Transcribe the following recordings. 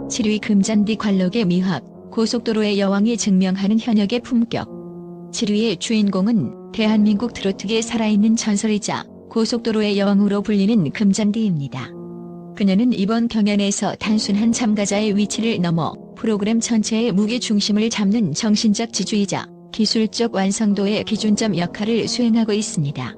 7위 금잔디 관록의 미학, 고속도로의 여왕이 증명하는 현역의 품격. 7위의 주인공은 대한민국 트로트계의 살아있는 전설이자 고속도로의 여왕으로 불리는 금잔디입니다. 그녀는 이번 경연에서 단순한 참가자의 위치를 넘어 프로그램 전체의 무게중심을 잡는 정신적 지주이자 기술적 완성도의 기준점 역할을 수행하고 있습니다.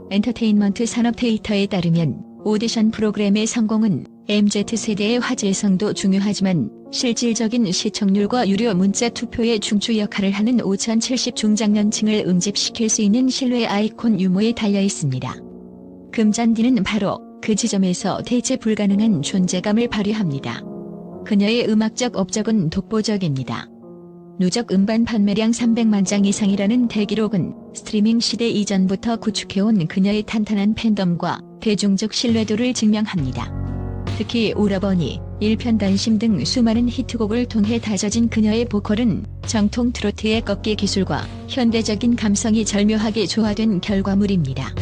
엔터테인먼트 산업 데이터에 따르면 오디션 프로그램의 성공은 MZ세대의 화제성도 중요하지만 실질적인 시청률과 유료 문자 투표의 중추 역할을 하는 5070 중장년층을 응집시킬 수 있는 신뢰 아이콘 유무에 달려 있습니다. 금잔디는 바로 그 지점에서 대체 불가능한 존재감을 발휘합니다. 그녀의 음악적 업적은 독보적입니다. 누적 음반 판매량 300만 장 이상이라는 대기록은 스트리밍 시대 이전부터 구축해온 그녀의 탄탄한 팬덤과 대중적 신뢰도를 증명합니다. 특히 오라버니, 일편단심 등 수많은 히트곡을 통해 다져진 그녀의 보컬은 정통 트로트의 꺾기 기술과 현대적인 감성이 절묘하게 조화된 결과물입니다.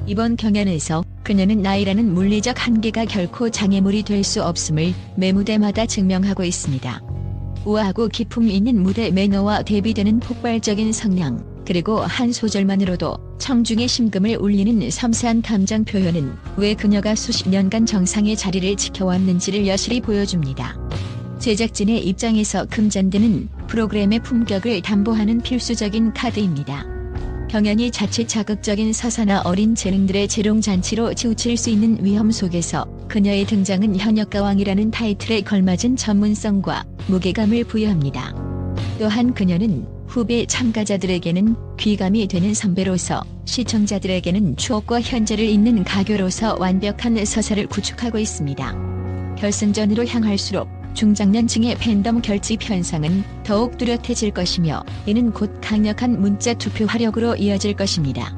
이번 경연에서 그녀는 나이라는 물리적 한계가 결코 장애물이 될 수 없음을 매 무대마다 증명하고 있습니다. 우아하고 기품 있는 무대 매너와 대비되는 폭발적인 성량, 그리고 한 소절만으로도 청중의 심금을 울리는 섬세한 감정 표현은 왜 그녀가 수십 년간 정상의 자리를 지켜왔는지를 여실히 보여줍니다. 제작진의 입장에서 금잔디는 프로그램의 품격을 담보하는 필수적인 카드입니다. 경연이 자칫 자극적인 서사나 어린 재능들의 재롱잔치로 치우칠 수 있는 위험 속에서 그녀의 등장은 현역가왕이라는 타이틀에 걸맞은 전문성과 무게감을 부여합니다. 또한 그녀는 후배 참가자들에게는 귀감이 되는 선배로서 시청자들에게는 추억과 현재를 잇는 가교로서 완벽한 서사를 구축하고 있습니다. 결승전으로 향할수록 중장년층의 팬덤 결집 현상은 더욱 뚜렷해질 것이며 이는 곧 강력한 문자 투표 화력으로 이어질 것입니다.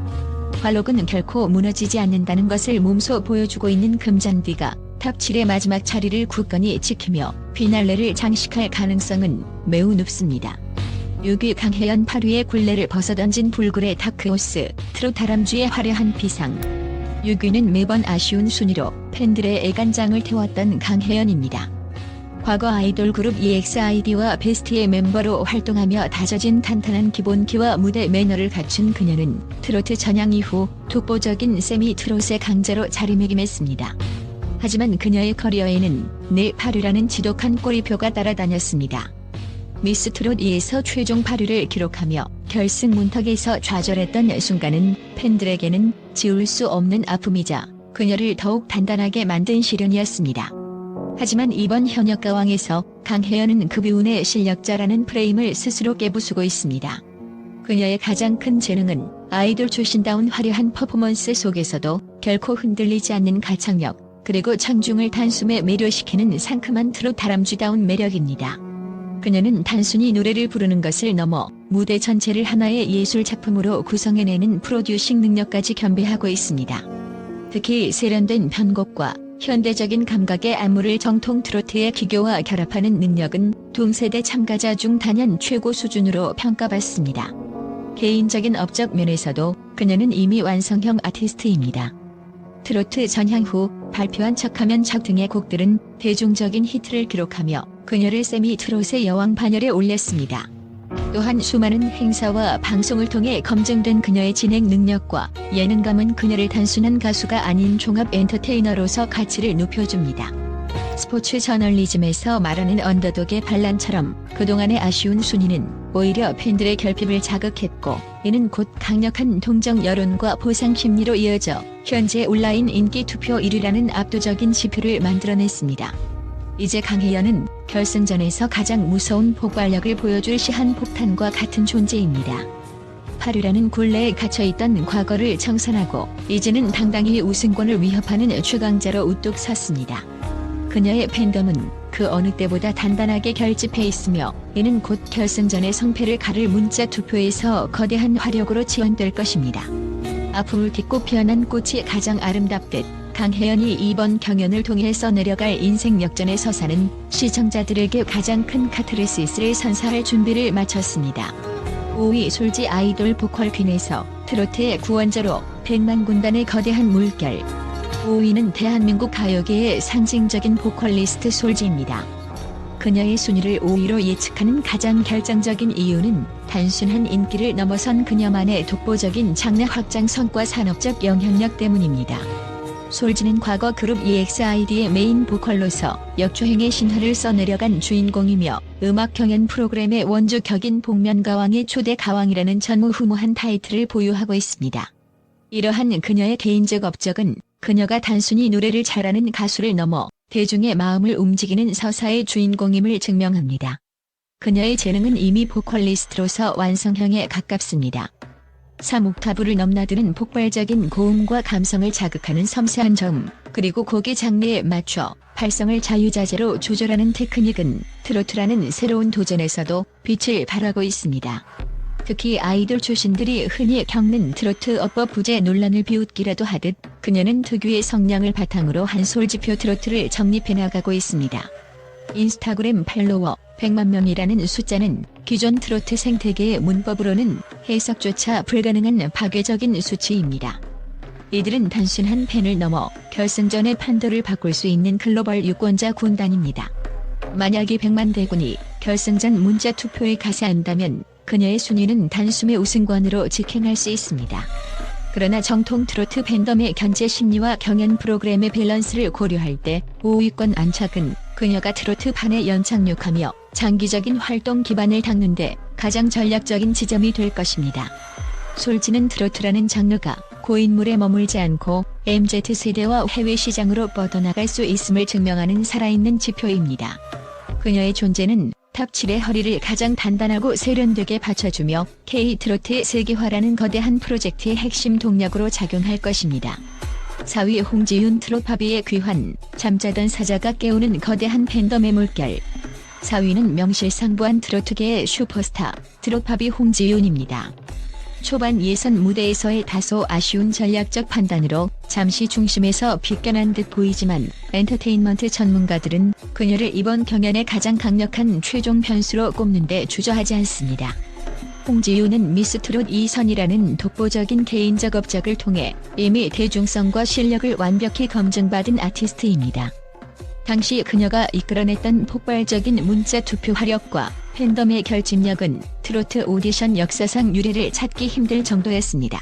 관록은 결코 무너지지 않는다는 것을 몸소 보여주고 있는 금잔디가 탑 7의 마지막 자리를 굳건히 지키며 피날레를 장식할 가능성은 매우 높습니다. 6위 강혜연, 8위의 굴레를 벗어던진 불굴의 다크호스, 트롯 다람쥐의 화려한 비상. 6위는 매번 아쉬운 순위로 팬들의 애간장을 태웠던 강혜연입니다. 과거 아이돌 그룹 EXID와 베스트의 멤버로 활동하며 다져진 탄탄한 기본기와 무대 매너를 갖춘 그녀는 트로트 전향 이후 독보적인 세미 트롯의 강자로 자리매김했습니다. 하지만 그녀의 커리어에는 늘 8위라는 지독한 꼬리표가 따라다녔습니다. 미스 트롯 2에서 최종 8위를 기록하며 결승 문턱에서 좌절했던 순간은 팬들에게는 지울 수 없는 아픔이자 그녀를 더욱 단단하게 만든 시련이었습니다. 하지만 이번 현역가왕에서 강혜연은 급유운의 실력자라는 프레임을 스스로 깨부수고 있습니다. 그녀의 가장 큰 재능은 아이돌 출신다운 화려한 퍼포먼스 속에서도 결코 흔들리지 않는 가창력, 그리고 청중을 단숨에 매료시키는 상큼한 트롯 다람쥐다운 매력입니다. 그녀는 단순히 노래를 부르는 것을 넘어 무대 전체를 하나의 예술 작품으로 구성해내는 프로듀싱 능력까지 겸비하고 있습니다. 특히 세련된 편곡과 현대적인 감각의 안무를 정통 트로트의 기교와 결합하는 능력은 동세대 참가자 중 단연 최고 수준으로 평가받습니다. 개인적인 업적 면에서도 그녀는 이미 완성형 아티스트입니다. 트로트 전향 후 발표한 척하면 척 등의 곡들은 대중적인 히트를 기록하며 그녀를 세미 트롯의 여왕 반열에 올렸습니다. 또한 수많은 행사와 방송을 통해 검증된 그녀의 진행 능력과 예능감은 그녀를 단순한 가수가 아닌 종합 엔터테이너로서 가치를 높여줍니다. 스포츠 저널리즘에서 말하는 언더독의 반란처럼 그동안의 아쉬운 순위는 오히려 팬들의 결핍을 자극했고 이는 곧 강력한 동정 여론과 보상 심리로 이어져 현재 온라인 인기 투표 1위라는 압도적인 지표를 만들어냈습니다. 이제 강혜연은 결승전에서 가장 무서운 폭발력을 보여줄 시한폭탄과 같은 존재입니다. 8위라는 굴레에 갇혀있던 과거를 청산하고 이제는 당당히 우승권을 위협하는 최강자로 우뚝 섰습니다. 그녀의 팬덤은 그 어느 때보다 단단하게 결집해 있으며 이는 곧 결승전의 성패를 가를 문자 투표에서 거대한 화력으로 지원될 것입니다. 아픔을 딛고 피어난 꽃이 가장 아름답듯 강혜연이 이번 경연을 통해 써내려갈 인생 역전의 서사는 시청자들에게 가장 큰 카타르시스를 선사할 준비를 마쳤습니다. 5위 솔지 아이돌 보컬 퀸에서 트로트의 구원자로 100만 군단의 거대한 물결. 5위는 대한민국 가요계의 상징적인 보컬리스트 솔지입니다. 그녀의 순위를 5위로 예측하는 가장 결정적인 이유는 단순한 인기를 넘어선 그녀만의 독보적인 장르 확장 성과 산업적 영향력 때문입니다. 솔지는 과거 그룹 EXID의 메인 보컬로서 역주행의 신화를 써내려간 주인공이며 음악 경연 프로그램의 원조 격인 복면가왕의 초대 가왕이라는 전무후무한 타이틀을 보유하고 있습니다. 이러한 그녀의 개인적 업적은 그녀가 단순히 노래를 잘하는 가수를 넘어 대중의 마음을 움직이는 서사의 주인공임을 증명합니다. 그녀의 재능은 이미 보컬리스트로서 완성형에 가깝습니다. 3옥타브를 넘나드는 폭발적인 고음과 감성을 자극하는 섬세한 저음, 그리고 곡의 장르에 맞춰 발성을 자유자재로 조절하는 테크닉은 트로트라는 새로운 도전에서도 빛을 발하고 있습니다. 특히 아이돌 출신들이 흔히 겪는 트로트 어법 부재 논란을 비웃기라도 하듯 그녀는 특유의 성량을 바탕으로 한 솔지표 트로트를 정립해 나가고 있습니다. 인스타그램 팔로워 100만 명이라는 숫자는 기존 트로트 생태계의 문법으로는 해석조차 불가능한 파괴적인 수치입니다. 이들은 단순한 팬을 넘어 결승전의 판도를 바꿀 수 있는 글로벌 유권자 군단입니다. 만약 이 100만 대군이 결승전 문자 투표에 가세한다면 그녀의 순위는 단숨에 우승권으로 직행할 수 있습니다. 그러나 정통 트로트 팬덤의 견제 심리와 경연 프로그램의 밸런스를 고려할 때 5위권 안착은 그녀가 트로트판에 연착륙하며 장기적인 활동 기반을 닦는 데 가장 전략적인 지점이 될 것입니다. 솔지는 트로트라는 장르가 고인물에 머물지 않고 MZ세대와 해외 시장으로 뻗어나갈 수 있음을 증명하는 살아있는 지표입니다. 그녀의 존재는 탑7의 허리를 가장 단단하고 세련되게 받쳐주며 K-트로트의 세계화라는 거대한 프로젝트의 핵심 동력으로 작용할 것입니다. 4위 홍지윤 트롯파비의 귀환, 잠자던 사자가 깨우는 거대한 팬덤의 물결. 4위는 명실상부한 트로트계의 슈퍼스타, 트롯파비 홍지윤입니다. 초반 예선 무대에서의 다소 아쉬운 전략적 판단으로 잠시 중심에서 비껴난 듯 보이지만 엔터테인먼트 전문가들은 그녀를 이번 경연의 가장 강력한 최종 변수로 꼽는 데 주저하지 않습니다. 홍지윤은 미스트롯 2선이라는 독보적인 개인적 업적을 통해 이미 대중성과 실력을 완벽히 검증받은 아티스트입니다. 당시 그녀가 이끌어냈던 폭발적인 문자 투표 화력과 팬덤의 결집력은 트로트 오디션 역사상 유례를 찾기 힘들 정도였습니다.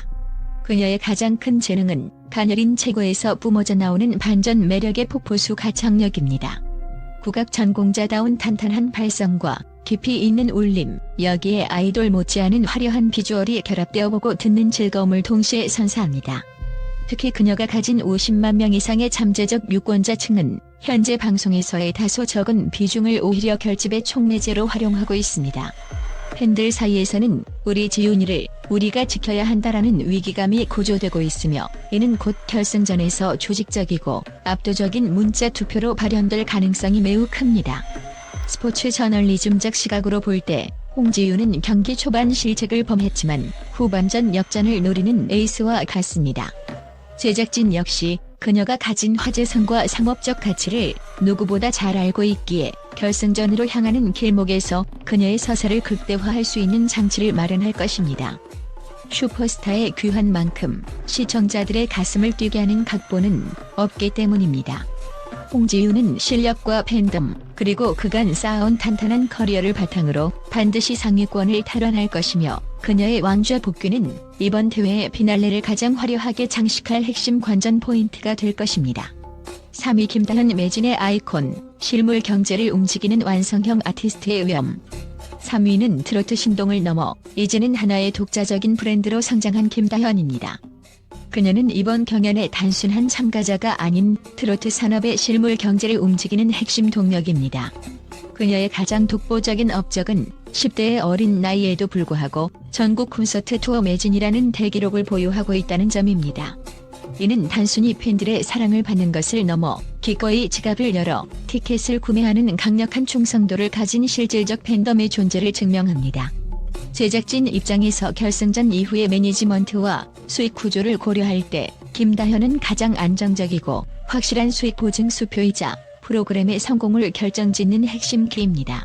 그녀의 가장 큰 재능은 가녀린 체구에서 뿜어져 나오는 반전 매력의 폭포수 가창력입니다. 국악 전공자다운 탄탄한 발성과 깊이 있는 울림, 여기에 아이돌 못지않은 화려한 비주얼이 결합되어 보고 듣는 즐거움을 동시에 선사합니다. 특히 그녀가 가진 50만 명 이상의 잠재적 유권자층은 현재 방송에서의 다소 적은 비중을 오히려 결집의 촉매제로 활용하고 있습니다. 팬들 사이에서는 우리 지윤이를 우리가 지켜야 한다라는 위기감이 고조되고 있으며 이는 곧 결승전에서 조직적이고 압도적인 문자 투표로 발현될 가능성이 매우 큽니다. 스포츠 저널리즘적 시각으로 볼 때 홍지윤은 경기 초반 실책을 범했지만 후반전 역전을 노리는 에이스와 같습니다. 제작진 역시 그녀가 가진 화제성과 상업적 가치를 누구보다 잘 알고 있기에 결승전으로 향하는 길목에서 그녀의 서사를 극대화할 수 있는 장치를 마련할 것입니다. 슈퍼스타의 귀환만큼 시청자들의 가슴을 뛰게 하는 각본은 없기 때문입니다. 홍지윤은 실력과 팬덤, 그리고 그간 쌓아온 탄탄한 커리어를 바탕으로 반드시 상위권을 탈환할 것이며 그녀의 왕좌 복귀는 이번 대회의 피날레를 가장 화려하게 장식할 핵심 관전 포인트가 될 것입니다. 3위 김다현 매진의 아이콘, 실물 경제를 움직이는 완성형 아티스트의 위엄. 3위는 트로트 신동을 넘어 이제는 하나의 독자적인 브랜드로 성장한 김다현입니다. 그녀는 이번 경연의 단순한 참가자가 아닌 트로트 산업의 실물 경제를 움직이는 핵심 동력입니다. 그녀의 가장 독보적인 업적은 10대의 어린 나이에도 불구하고 전국 콘서트 투어 매진이라는 대기록을 보유하고 있다는 점입니다. 이는 단순히 팬들의 사랑을 받는 것을 넘어 기꺼이 지갑을 열어 티켓을 구매하는 강력한 충성도를 가진 실질적 팬덤의 존재를 증명합니다. 제작진 입장에서 결승전 이후의 매니지먼트와 수익 구조를 고려할 때 김다현은 가장 안정적이고 확실한 수익 보증 수표이자 프로그램의 성공을 결정짓는 핵심 키입니다.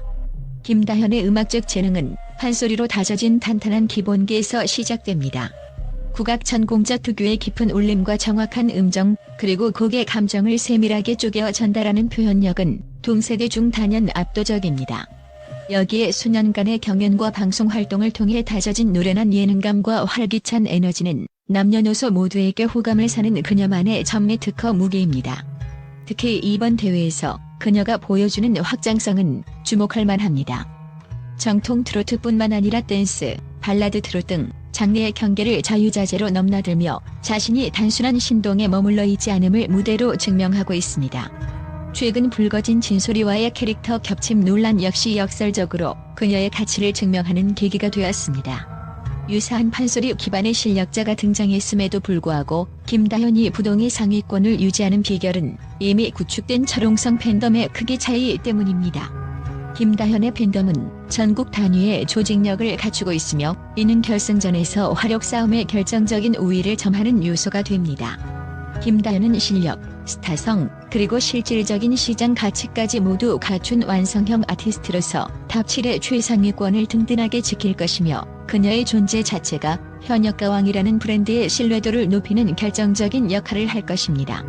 김다현의 음악적 재능은 판소리로 다져진 탄탄한 기본기에서 시작됩니다. 국악 전공자 특유의 깊은 울림과 정확한 음정, 그리고 곡의 감정을 세밀하게 쪼개어 전달하는 표현력은 동세대 중 단연 압도적입니다. 여기에 수년간의 경연과 방송 활동을 통해 다져진 노련한 예능감과 활기찬 에너지는 남녀노소 모두에게 호감을 사는 그녀만의 전매 특허 무기입니다. 특히 이번 대회에서 그녀가 보여주는 확장성은 주목할 만합니다. 정통 트로트뿐만 아니라 댄스, 발라드 트롯 등 장르의 경계를 자유자재로 넘나들며 자신이 단순한 신동에 머물러 있지 않음을 무대로 증명하고 있습니다. 최근 불거진 진소리와의 캐릭터 겹침 논란 역시 역설적으로 그녀의 가치를 증명하는 계기가 되었습니다. 유사한 판소리 기반의 실력자가 등장했음에도 불구하고 김다현이 부동의 상위권을 유지하는 비결은 이미 구축된 철옹성 팬덤의 크기 차이 때문입니다. 김다현의 팬덤은 전국 단위의 조직력을 갖추고 있으며 이는 결승전에서 화력 싸움의 결정적인 우위를 점하는 요소가 됩니다. 김다현은 실력, 스타성, 그리고 실질적인 시장 가치까지 모두 갖춘 완성형 아티스트로서 탑 7의 최상위권을 든든하게 지킬 것이며 그녀의 존재 자체가 현역가왕이라는 브랜드의 신뢰도를 높이는 결정적인 역할을 할 것입니다.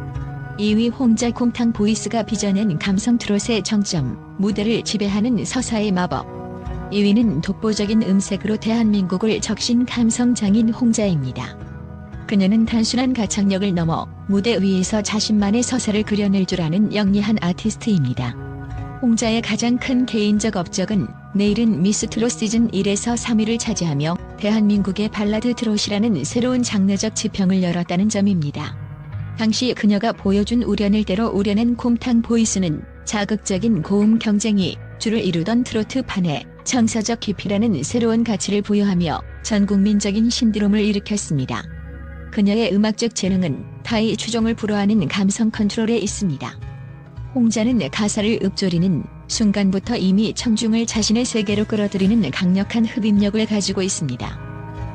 2위 홍자 곰탕 보이스가 빚어낸 감성 트롯의 정점, 무대를 지배하는 서사의 마법. 2위는 독보적인 음색으로 대한민국을 적신 감성 장인 홍자입니다. 그녀는 단순한 가창력을 넘어 무대 위에서 자신만의 서사를 그려낼 줄 아는 영리한 아티스트입니다. 홍자의 가장 큰 개인적 업적은 내일은 미스 트롯 시즌 1에서 3위를 차지하며 대한민국의 발라드 트롯이라는 새로운 장르적 지평을 열었다는 점입니다. 당시 그녀가 보여준 우려낼 대로 우려낸 곰탕 보이스는 자극적인 고음 경쟁이 주를 이루던 트로트판에 정서적 깊이라는 새로운 가치를 부여하며 전국민적인 신드롬을 일으켰습니다. 그녀의 음악적 재능은 타의 추종을 불허하는 감성 컨트롤에 있습니다. 홍자는 가사를 읊조리는 순간부터 이미 청중을 자신의 세계로 끌어들이는 강력한 흡입력을 가지고 있습니다.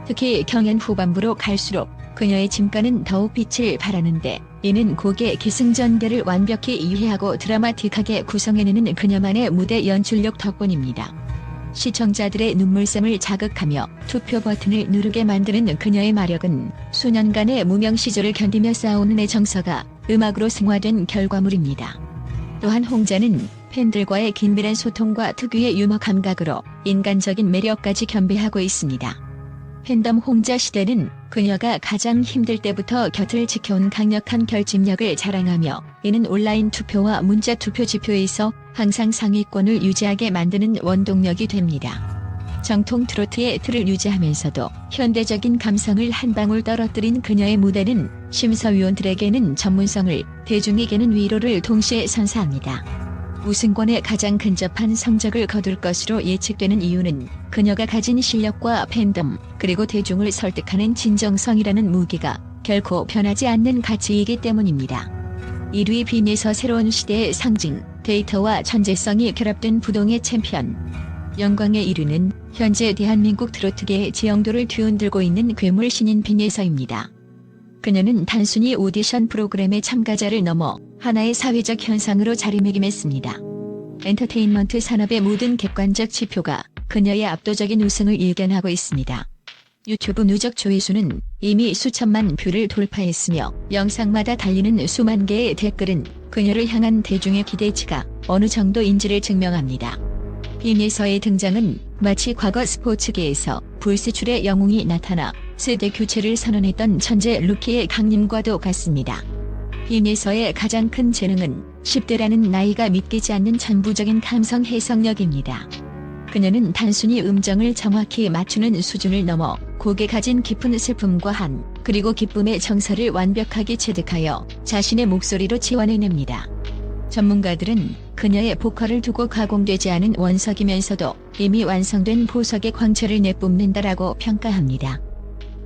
특히 경연 후반부로 갈수록 그녀의 진가는 더욱 빛을 발하는데 이는 곡의 기승전결을 완벽히 이해하고 드라마틱하게 구성해내는 그녀만의 무대 연출력 덕분입니다. 시청자들의 눈물샘을 자극하며 투표 버튼을 누르게 만드는 그녀의 마력은 수년간의 무명 시절을 견디며 쌓아오는 애정서가 음악으로 승화된 결과물입니다. 또한 홍자는 팬들과의 긴밀한 소통과 특유의 유머 감각으로 인간적인 매력까지 겸비하고 있습니다. 팬덤 홍자 시대는 그녀가 가장 힘들 때부터 곁을 지켜온 강력한 결집력을 자랑하며 이는 온라인 투표와 문자 투표 지표에서 항상 상위권을 유지하게 만드는 원동력이 됩니다. 정통 트로트의 틀을 유지하면서도 현대적인 감성을 한 방울 떨어뜨린 그녀의 무대는 심사위원들에게는 전문성을, 대중에게는 위로를 동시에 선사합니다. 우승권에 가장 근접한 성적을 거둘 것으로 예측되는 이유는 그녀가 가진 실력과 팬덤, 그리고 대중을 설득하는 진정성이라는 무기가 결코 변하지 않는 가치이기 때문입니다. 1위 빈에서 새로운 시대의 상징, 데이터와 천재성이 결합된 부동의 챔피언. 영광의 1위는 현재 대한민국 트로트계의 지형도를 뒤흔들고 있는 괴물 신인 빈예서입니다. 그녀는 단순히 오디션 프로그램의 참가자를 넘어 하나의 사회적 현상으로 자리매김했습니다. 엔터테인먼트 산업의 모든 객관적 지표가 그녀의 압도적인 우승을 일견하고 있습니다. 유튜브 누적 조회수는 이미 수천만 뷰를 돌파했으며 영상마다 달리는 수만 개의 댓글은 그녀를 향한 대중의 기대치가 어느 정도인지를 증명합니다. 빈예서의 등장은 마치 과거 스포츠계에서 불세출의 영웅이 나타나 세대 교체를 선언했던 천재 루키의 강림과도 같습니다. 빈예서의 가장 큰 재능은 10대라는 나이가 믿기지 않는 천부적인 감성 해석력입니다. 그녀는 단순히 음정을 정확히 맞추는 수준을 넘어 곡에 가진 깊은 슬픔과 그리고 기쁨의 정서를 완벽하게 체득하여 자신의 목소리로 지원해냅니다. 전문가들은 그녀의 보컬을 두고 가공되지 않은 원석이면서도 이미 완성된 보석의 광채를 내뿜는다라고 평가합니다.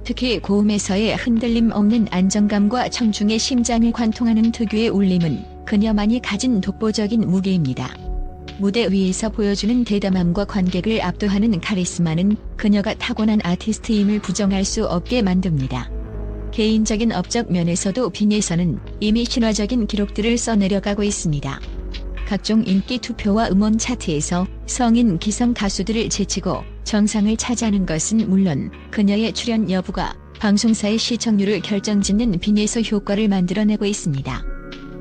특히 고음에서의 흔들림 없는 안정감과 청중의 심장을 관통하는 특유의 울림은 그녀만이 가진 독보적인 무기입니다. 무대 위에서 보여주는 대담함과 관객을 압도하는 카리스마는 그녀가 타고난 아티스트임을 부정할 수 없게 만듭니다. 개인적인 업적 면에서도 빈예서는 이미 신화적인 기록들을 써내려가고 있습니다. 각종 인기 투표와 음원 차트에서 성인 기성 가수들을 제치고 정상을 차지하는 것은 물론 그녀의 출연 여부가 방송사의 시청률을 결정짓는 빈예서 효과를 만들어내고 있습니다.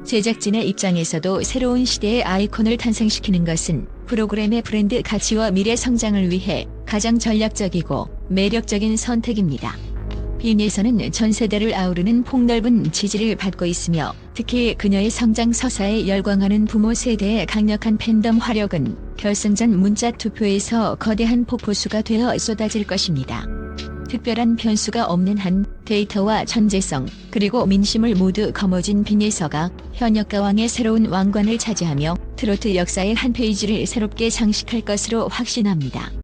제작진의 입장에서도 새로운 시대의 아이콘을 탄생시키는 것은 프로그램의 브랜드 가치와 미래 성장을 위해 가장 전략적이고 매력적인 선택입니다. 빈에서는 전 세대를 아우르는 폭넓은 지지를 받고 있으며 특히 그녀의 성장 서사에 열광하는 부모 세대의 강력한 팬덤 화력은 결승전 문자 투표에서 거대한 폭포수가 되어 쏟아질 것입니다. 특별한 변수가 없는 한 데이터와 전재성 그리고 민심을 모두 거머쥔 빈예서가 현역 가왕의 새로운 왕관을 차지하며 트로트 역사의 한 페이지를 새롭게 장식할 것으로 확신합니다.